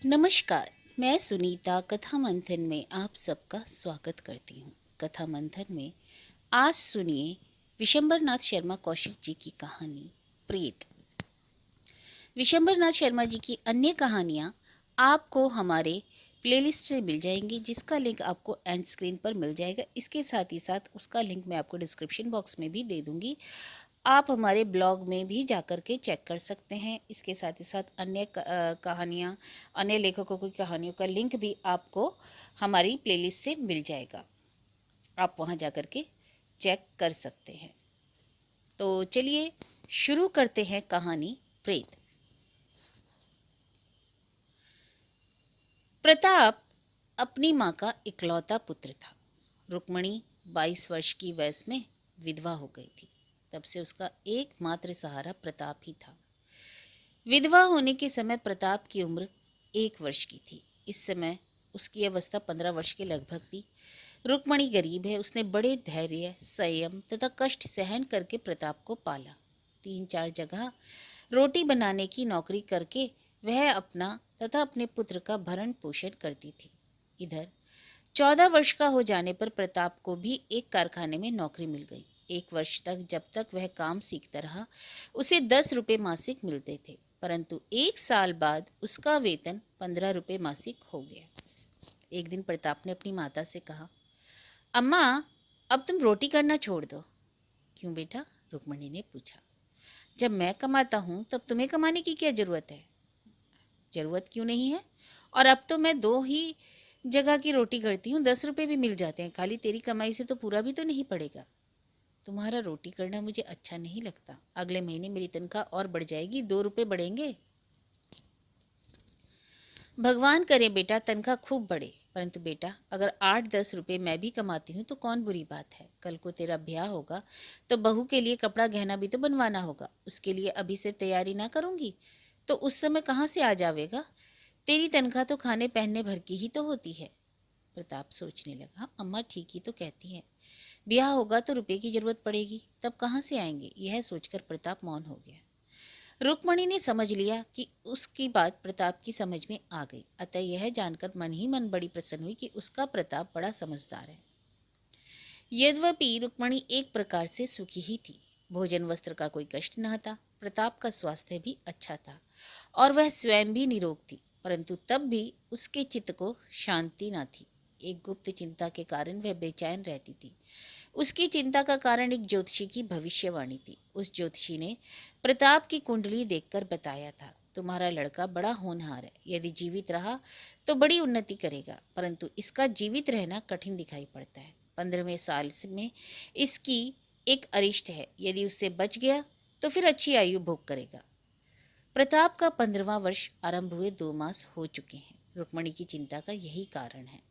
नमस्कार। मैं सुनीता कथा मंथन में आप सबका स्वागत करती हूँ। कथा मंथन में आज सुनिए विशंबरनाथ शर्मा कौशिक जी की कहानी प्रेत। विशंबरनाथ शर्मा जी की अन्य कहानियाँ आपको हमारे प्लेलिस्ट से मिल जाएंगी, जिसका लिंक आपको एंड स्क्रीन पर मिल जाएगा। इसके साथ ही साथ उसका लिंक मैं आपको डिस्क्रिप्शन बॉक्स में भी दे दूंगी। आप हमारे ब्लॉग में भी जाकर के चेक कर सकते हैं। इसके साथ ही साथ अन्य कहानियाँ, अन्य लेखकों की कहानियों का लिंक भी आपको हमारी प्लेलिस्ट से मिल जाएगा। आप वहाँ जाकर के चेक कर सकते हैं। तो चलिए शुरू करते हैं कहानी प्रेत। प्रताप अपनी माँ का इकलौता पुत्र था। रुक्मणी 22 वर्ष की वयस में विधवा हो गई थी। तब से उसका एकमात्र सहारा प्रताप ही था। विधवा होने के समय प्रताप की उम्र 1 वर्ष की थी। इस समय उसकी अवस्था 15 वर्ष के लगभग थी। रुक्मणी गरीब है। उसने बड़े धैर्य, संयम तथा कष्ट सहन करके प्रताप को पाला। 3-4 जगह रोटी बनाने की नौकरी करके वह अपना तथा अपने पुत्र का भरण पोषण करती थी। इधर 14 वर्ष का हो जाने पर प्रताप को भी एक कारखाने में नौकरी मिल गई। 1 वर्ष तक, जब तक वह काम सीखता रहा, उसे 10 रुपये मासिक मिलते थे, परंतु 1 साल बाद उसका वेतन 15 रुपये मासिक हो गया। एक दिन प्रताप ने अपनी माता से कहा, अम्मा, अब तुम रोटी करना छोड़ दो। क्यों बेटा? रुक्मणी ने पूछा। जब मैं कमाता हूँ तब तुम्हें कमाने की क्या जरूरत है? जरूरत क्यों नहीं है? और अब तो मैं 2 ही जगह की रोटी करती हूँ, 10 रुपये भी मिल जाते हैं। खाली तेरी कमाई से तो पूरा भी तो नहीं पड़ेगा। तुम्हारा रोटी करना मुझे अच्छा नहीं लगता। अगले महीने मेरी तनख्वाह और बढ़ जाएगी, 2 रुपये बढ़ेंगे। भगवान करे बेटा तनख्वाह खूब बढ़े, परंतु बेटा अगर 8-10 रुपये मैं भी कमाती हूँ तो कौन बुरी बात है। कल को तेरा ब्याह होगा तो बहू के लिए कपड़ा गहना भी तो बनवाना होगा। उसके लिए अभी से तैयारी ना करूंगी तो उस समय कहाँ से आ जावेगा। तेरी तनख्वाह तो खाने पहनने भर की ही तो होती है। प्रताप सोचने लगा, अम्मा ठीक ही तो कहती हैं। ब्याह होगा तो रुपए की जरूरत पड़ेगी, तब कहाँ से आएंगे। यह सोचकर प्रताप मौन हो गया। रुक्मणी ने समझ लिया कि उसकी बात प्रताप की समझ में आ गई, अतः यह जानकर मन ही मन बड़ी प्रसन्न हुई कि उसका प्रताप बड़ा समझदार है। यद्यपि रुक्मणी एक प्रकार से सुखी ही थी। भोजन वस्त्र का कोई कष्ट न था। प्रताप का स्वास्थ्य भी अच्छा था और वह स्वयं भी निरोग थी, परंतु तब भी उसके चित्त को शांति न थी। एक गुप्त चिंता के कारण वह बेचैन रहती थी। उसकी चिंता का कारण एक ज्योतिषी की भविष्यवाणी थी। उस ज्योतिषी ने प्रताप की कुंडली देखकर बताया था, तुम्हारा लड़का बड़ा होनहार है। यदि जीवित रहा तो बड़ी उन्नति करेगा, परंतु इसका जीवित रहना कठिन दिखाई पड़ता है। 15वें साल में इसकी एक अरिष्ट है। यदि उससे बच गया तो फिर अच्छी आयु भोग करेगा। प्रताप का 15वां वर्ष आरंभ हुए 2 मास हो चुके हैं। रुक्मणी की चिंता का यही कारण है।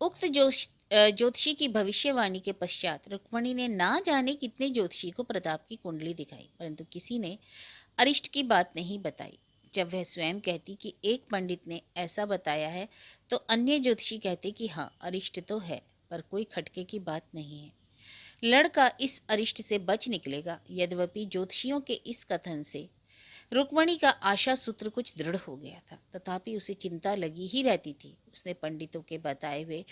उक्त ज्योतिषी की भविष्यवाणी के पश्चात रुक्मणी ने ना जाने कितने ज्योतिषी को प्रताप की कुंडली दिखाई, परंतु किसी ने अरिष्ट की बात नहीं बताई। जब वह स्वयं कहती कि एक पंडित ने ऐसा बताया है, तो अन्य ज्योतिषी कहते कि हाँ अरिष्ट तो है, पर कोई खटके की बात नहीं है। लड़का इस अरिष्ट से बच निकलेगा। यद्यपि ज्योतिषियों के इस कथन से रुक्मणी का आशा सूत्र कुछ दृढ़ हो गया था, तथापि उसे चिंता लगी ही रहती थी। उसने पंडितों के बताए हुए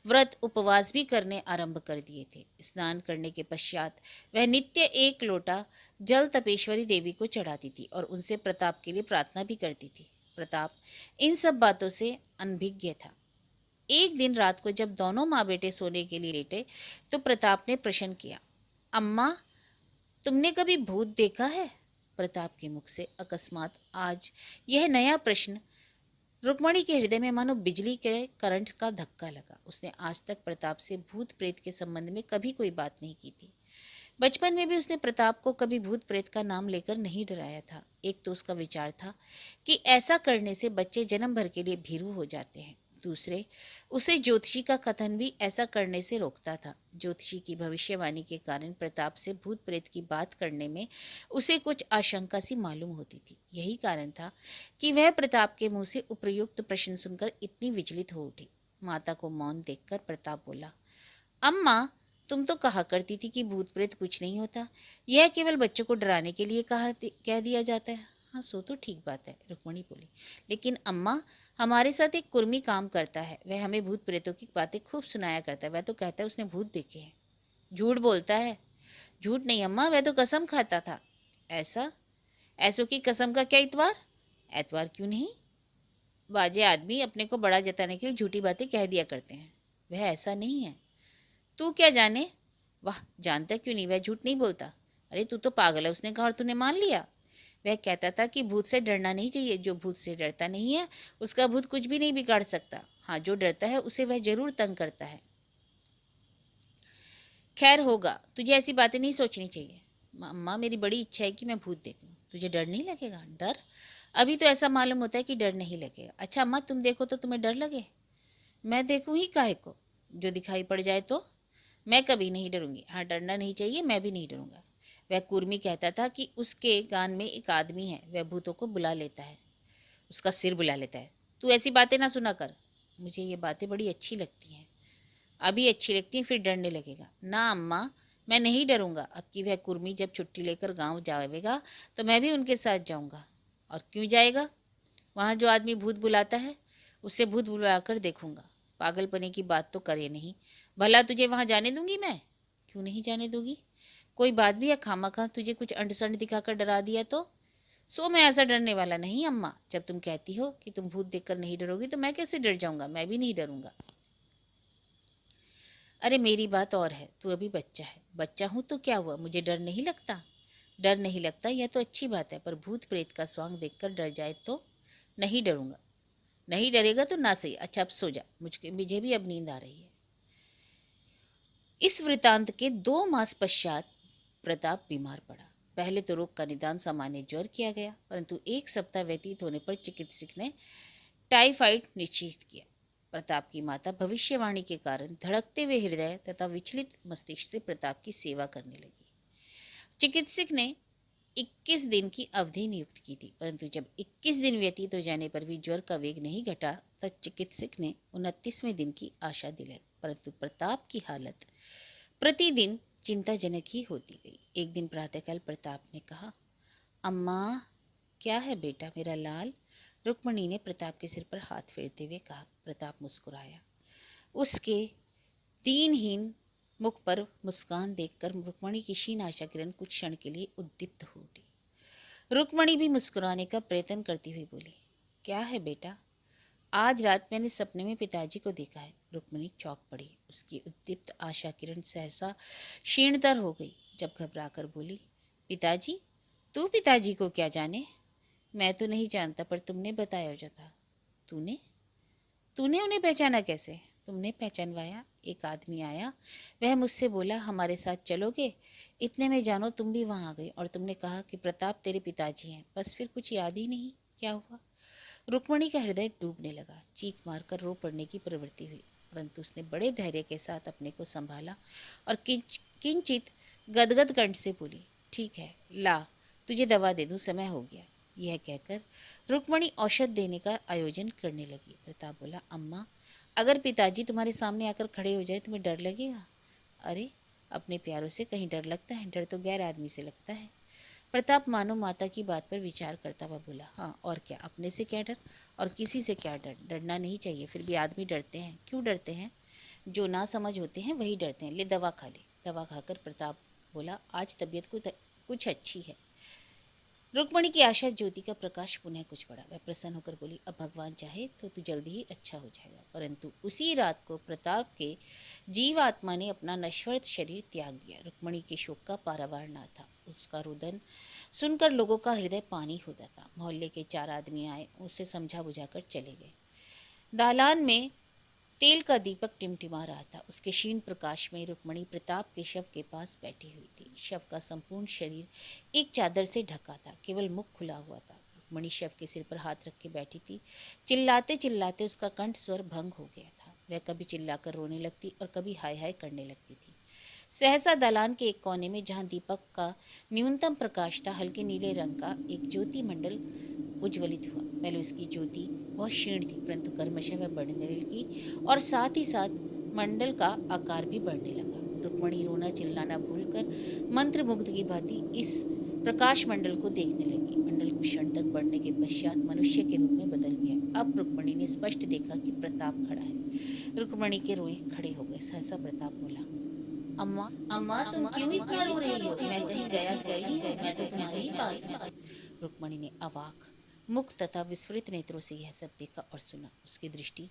व्रत उपवास भी करने आरंभ कर दिए थे। स्नान करने के पश्चात वह नित्य 1 लोटा जल तपेश्वरी देवी को चढ़ाती थी और उनसे प्रताप के लिए प्रार्थना भी करती थी। प्रताप इन सब बातों से अनभिज्ञ था। एक दिन रात को जब दोनों माँ बेटे सोने के लिए लेटे तो प्रताप ने प्रश्न किया, अम्मा, तुमने कभी भूत देखा है? प्रताप के मुख से अकस्मात आज यह नया प्रश्न रुक्मणी के हृदय में मानो बिजली के करंट का धक्का लगा। उसने आज तक प्रताप से भूत प्रेत के संबंध में कभी कोई बात नहीं की थी। बचपन में भी उसने प्रताप को कभी भूत प्रेत का नाम लेकर नहीं डराया था। एक तो उसका विचार था कि ऐसा करने से बच्चे जन्म भर के लिए भीरू हो जाते हैं। दूसरे, उसे ज्योतिषी का कथन भी ऐसा करने से रोकता था। ज्योतिषी की भविष्यवाणी के कारण प्रताप से भूत प्रेत की बात करने में उसे कुछ आशंका सी मालूम होती थी। यही कारण था कि वह प्रताप के मुंह से उपयुक्त प्रश्न सुनकर इतनी विचलित हो उठी। माता को मौन देखकर प्रताप बोला, अम्मा, तुम तो कहा करती थी कि भूत प्रेत कुछ नहीं होता, यह केवल बच्चों को डराने के लिए कह दिया जाता है। हाँ, सो तो ठीक बात है, रुक्मणी बोली। लेकिन अम्मा, हमारे साथ एक कुर्मी काम करता है, वह हमें भूत प्रेतों की बातें खूब सुनाया करता है। वह तो कहता है उसने भूत देखे हैं। झूठ बोलता है। झूठ नहीं अम्मा, वह तो कसम खाता था। ऐसा? ऐसों की कसम का क्या इतवार? एतवार क्यों नहीं? बाजे आदमी अपने को बड़ा जताने के लिए झूठी बातें कह दिया करते हैं। वह ऐसा नहीं है। तू क्या जाने? वाह, जानता क्यों नहीं, वह झूठ नहीं बोलता। अरे तू तो पागल है, उसने कहा और तूने मान लिया। वह कहता था कि भूत से डरना नहीं चाहिए। जो भूत से डरता नहीं है उसका भूत कुछ भी नहीं बिगाड़ सकता। हाँ, जो डरता है उसे वह जरूर तंग करता है। खैर होगा, तुझे ऐसी बातें नहीं सोचनी चाहिए। अम्मा, मेरी बड़ी इच्छा है कि मैं भूत देखूं। तुझे डर नहीं लगेगा? डर? अभी तो ऐसा मालूम होता है कि डर नहीं लगेगा। अच्छा अम्मा, तुम देखो तो तुम्हें डर लगे? मैं देखूं ही काहे को? जो दिखाई पड़ जाए तो? मैं कभी नहीं डरूंगी। हाँ, डरना नहीं चाहिए, मैं भी नहीं डरूंगा। वह कुर्मी कहता था कि उसके गान में एक आदमी है, वह भूतों को बुला लेता है, उसका सिर बुला लेता है। तू ऐसी बातें ना सुना कर। मुझे ये बातें बड़ी अच्छी लगती हैं। अभी अच्छी लगती हैं, फिर डरने लगेगा। ना अम्मा, मैं नहीं डरूंगा। अब की वह कुर्मी जब छुट्टी लेकर गांव जाएगा तो मैं भी उनके साथ जाऊंगा। और क्यों जाएगा? वहाँ जो आदमी भूत बुलाता है उसे भूत बुलाकर देखूंगा। पागलपने की बात तो करे नहीं। भला तुझे वहाँ जाने दूंगी मैं? क्यों नहीं जाने दूंगी? कोई बात भी है? खामखा तुझे कुछ अंड संड दिखाकर डरा दिया तो? सो मैं ऐसा डरने वाला नहीं अम्मा। जब तुम कहती हो कि तुम भूत देखकर नहीं डरोगी तो मैं कैसे डर जाऊंगा? मैं भी नहीं डरूंगा। अरे मेरी बात और है, तू अभी बच्चा है। बच्चा हूं तो क्या हुआ, मुझे डर नहीं लगता? डर नहीं लगता यह तो अच्छी बात है, पर भूत प्रेत का स्वांग देखकर डर जाए तो? नहीं डरूंगा। नहीं डरेगा तो ना सही। अच्छा अब सो जा, मुझे भी अब नींद आ रही है। इस वृतांत के 2 मास पश्चात प्रताप बीमार पड़ा। पहले तो रोग का निदान सामान्य ज्वर किया गया, परंतु 1 सप्ताह व्यतीत होने पर चिकित्सक ने टाइफाइड निश्चित किया। प्रताप की माता भविष्यवाणी के कारण धड़कते हुए हृदय तथा विचलित मस्तिष्क से प्रताप की सेवा करने लगी। चिकित्सक ने 21 दिन की अवधि नियुक्त की थी, परंतु जब 21 दिन व्यतीत हो जाने पर भी ज्वर का वेग नहीं घटा, तब चिकित्सक ने 29वें दिन की आशा दिलाई, परंतु प्रताप की हालत प्रतिदिन चिंताजनक ही होती गई। एक दिन प्रातःकाल प्रताप ने कहा, अम्मा, क्या है बेटा मेरा लाल? रुक्मणी ने प्रताप के सिर पर हाथ फेरते हुए कहा। प्रताप मुस्कुराया। उसके दीनहीन मुख पर मुस्कान देखकर रुक्मणी की क्षीण आशा किरण कुछ क्षण के लिए उद्दीप्त हो उठी। रुक्मणी भी मुस्कुराने का प्रयत्न करती हुई बोली, क्या है बेटा? आज रात मैंने सपने में पिताजी को देखा है। रुक्मणी चौंक पड़ी। उसकी उद्दीप्त आशा किरण सहसा क्षीणतर हो गई। जब घबराकर बोली, पिताजी? तू पिताजी को क्या जाने? मैं तो नहीं जानता, पर तुमने बताया जो था। तूने तूने उन्हें पहचाना कैसे? तुमने पहचानवाया। एक आदमी आया, वह मुझसे बोला, हमारे साथ चलोगे? इतने में जानो तुम भी वहां आ गई और तुमने कहा कि प्रताप तेरे पिताजी हैं। बस फिर कुछ याद ही नहीं क्या हुआ। रुक्मणी का हृदय डूबने लगा। चीख मारकर रो पड़ने की प्रवृत्ति हुई, परंतु उसने बड़े धैर्य के साथ अपने को संभाला और किंचित गदगद कंठ से बोली, ठीक है, ला तुझे दवा दे दूं, समय हो गया। यह कहकर रुक्मणी औषध देने का आयोजन करने लगी। प्रताप बोला, अम्मा, अगर पिताजी तुम्हारे सामने आकर खड़े हो जाए तुम्हें डर लगेगा? अरे, अपने प्यारों से कहीं डर लगता है? डर तो गैर आदमी से लगता है। प्रताप मानो माता की बात पर विचार करता हुआ बोला, हाँ और क्या, अपने से क्या डर और किसी से क्या डर? डरना नहीं चाहिए, फिर भी आदमी डरते हैं। क्यों डरते हैं? जो ना समझ होते हैं वही डरते हैं। ले दवा खा ले। दवा खाकर प्रताप बोला, आज तबीयत कुछ अच्छी है। रुक्मणी की आशा ज्योति का प्रकाश पुनः कुछ पड़ा। वह प्रसन्न होकर बोली, अब भगवान चाहे तो तू जल्दी ही अच्छा हो जाएगा। परंतु उसी रात को प्रताप के जीवात्मा ने अपना नश्वर शरीर त्याग दिया। रुक्मणी के शोक का पारावार न था। उसका रुदन सुनकर लोगों का हृदय पानी होता था। मोहल्ले के 4 आदमी आए, उसे समझा बुझाकर चले गए। दालान में तेल का दीपक टिमटिमा रहा था। उसके क्षीण प्रकाश में रुक्मणी प्रताप के शव के पास बैठी हुई थी। शव का संपूर्ण शरीर एक चादर से ढका था, केवल मुख खुला हुआ था। रुक्मणी शव के सिर पर हाथ रख के बैठी थी। चिल्लाते चिल्लाते उसका कंठ स्वर भंग हो गया था। वह कभी चिल्लाकर रोने लगती और कभी हाय हाय करने लगती थी। सहसा दालान के एक कोने में, जहाँ दीपक का न्यूनतम प्रकाश था, हल्के नीले रंग का एक ज्योति मंडल उज्ज्वलित हुआ। पहले उसकी ज्योति बहुत क्षीण थी, परंतु क्रमशः वह बढ़ने लगी और साथ ही साथ मंडल का आकार भी बढ़ने लगा। रुक्मणी रोना चिल्लाना भूलकर मंत्रमुग्ध की भांति इस प्रकाश मंडल को देखने लगी। मंडल कुछ क्षण तक बढ़ने के पश्चात मनुष्य के रूप में बदल गया। अब रुक्मणी ने स्पष्ट देखा कि प्रताप खड़ा है। रुक्मणी के रोए खड़े हो गए। सहसा प्रताप बोला, अम्मा, अम्मा तुम क्यों इतना रो रही हो? मैं कहीं गया थोड़ी हूँ, मैं तो तुम्हारे ही पास हूँ। रुक्मणी ने अवाक मुख तथा विस्फुरित नेत्रों से यह सब देखा और सुना। उसकी दृष्टि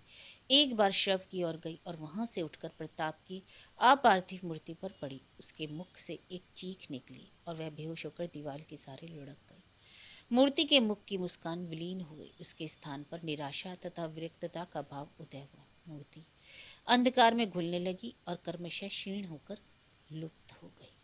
एक बार शव की ओर गई और वहां से उठकर प्रताप की अपार्थिव मूर्ति पर पड़ी। उसके मुख से एक चीख निकली और वह बेहोश होकर दीवार के सहारे लुढ़क गई। मूर्ति के मुख की मुस्कान विलीन हो गई। उसके स्थान पर निराशा तथा विरक्तता का भाव उदय हुआ। मूर्ति अंधकार में घुलने लगी और कर्मशः क्षीण होकर लुप्त हो गई।